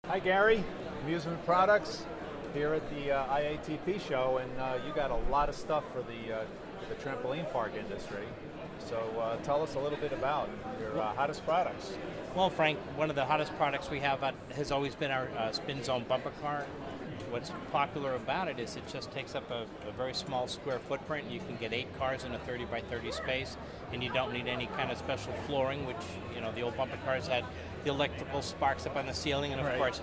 Hi Gary, Amusement Products here at the IATP show, and you got a lot of stuff for the trampoline park industry. So tell us a little bit about your hottest products. Well, Frank, one of the hottest products we have has always been our spin zone bumper car. What's popular about it is it just takes up a very small square footprint. You can get 8 cars in a 30 by 30 space, and you don't need any kind of special flooring, which, you know, the old bumper cars had the electrical sparks up on the ceiling and, of course,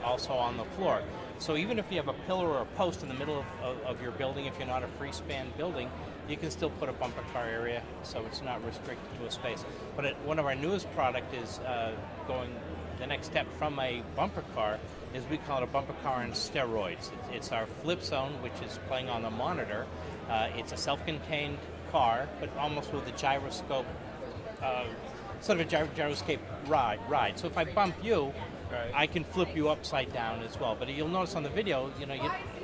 also on the floor. So even if you have a pillar or a post in the middle of your building, if you're not a free span building, you can still put a bumper car area, so it's not restricted to a space. But one of our newest product is going the next step from a bumper car is we call it a bumper car on steroids. It's our flip zone, which is playing on the monitor. It's a self-contained car, but almost with a gyroscope, sort of a gyroscope ride. So if I bump you, I can flip you upside down as well. But you'll notice on the video,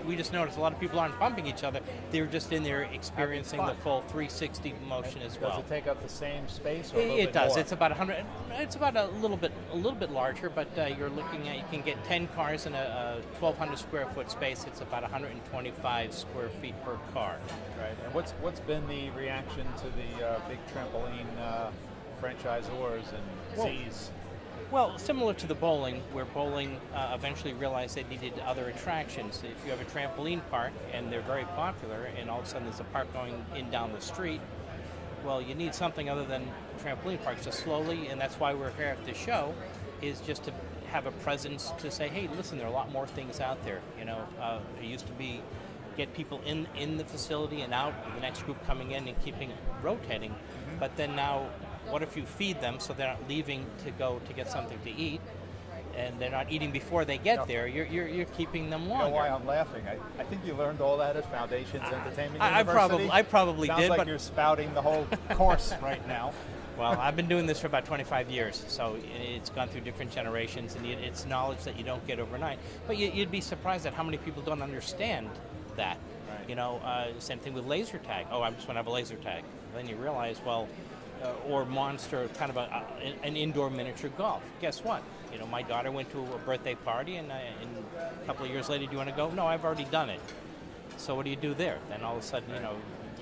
we just noticed a lot of people aren't bumping each other. They're just in there experiencing the full 360 motion as well. Does it take up the same space? Or It does. More? It's about 100. It's about a little bit larger, but you're looking at, you can get 10 cars in a 1,200 square foot space. It's about 125 square feet per car. Right. And what's been the reaction to the big trampoline franchisors and Z's? Well, similar to the bowling, where bowling eventually realized they needed other attractions. If you have a trampoline park, and they're very popular, and all of a sudden there's a park going in down the street, well, you need something other than trampoline parks. So slowly, and that's why we're here at the show, is just to have a presence to say, hey, listen, there are a lot more things out there. It used to be get people in the facility and out, the next group coming in and keeping rotating. But then now, what if you feed them so they're not leaving to go to get something to eat, and they're not eating before they get there? You're keeping them longer. You know why I'm laughing? I think you learned all that at Foundations Entertainment University. I probably Sounds did. like but you're spouting the whole course right now. Well, I've been doing this for about 25 years, so it's gone through different generations, and it's knowledge that you don't get overnight. But you'd be surprised at how many people don't understand that. Right. Same thing with laser tag. Oh, I just want to have a laser tag. Then you realize, well, or Monster, kind of an indoor miniature golf. Guess what? My daughter went to a birthday party, and a couple of years later, do you want to go? No, I've already done it. So what do you do there? Then all of a sudden,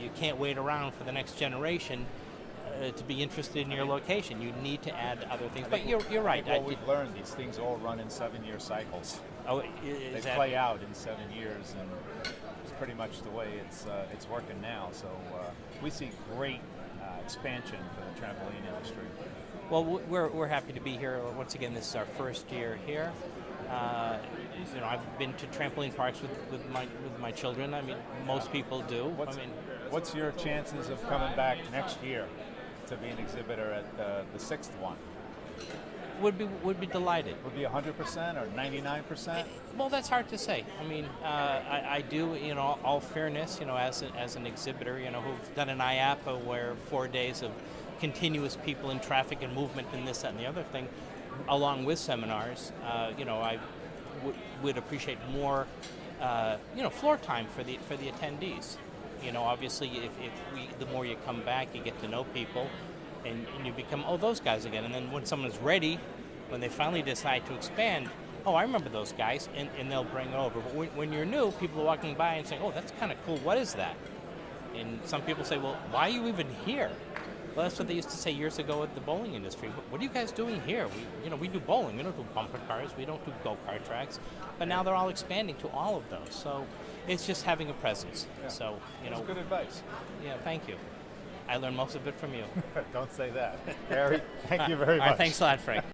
you can't wait around for the next generation to be interested in your location. You need to add other things. But you're right. What we've learned, these things all run in 7-year cycles. Oh, they play out in 7 years, and it's pretty much the way it's working now. So we see great expansion for the trampoline industry. Well, we're happy to be here. Once again, this is our first year here. I've been to trampoline parks with my children. I mean, most people do. What's your chances of coming back next year to be an exhibitor at the 6th one? Would be delighted. Would be 100% or 99%? Well, that's hard to say. I mean, I do, all fairness, as an exhibitor, who've done an IAPA where 4 days of continuous people in traffic and movement and this, that, and the other thing, along with seminars, I would appreciate more, floor time for the attendees. Obviously, the more you come back, you get to know people, and you become, those guys again. And then when someone's ready, when they finally decide to expand, I remember those guys, and they'll bring it over. But when you're new, people are walking by and saying, that's kind of cool, what is that? And some people say, well, why are you even here? Well, that's what they used to say years ago at the bowling industry. What are you guys doing here? We do bowling. We don't do bumper cars. We don't do go-kart tracks. But now they're all expanding to all of those. So it's just having a presence. Yeah. So That's good advice. Yeah, thank you. I learned most of it from you. Don't say that. Gary, thank you very much. All right, thanks a lot, Frank.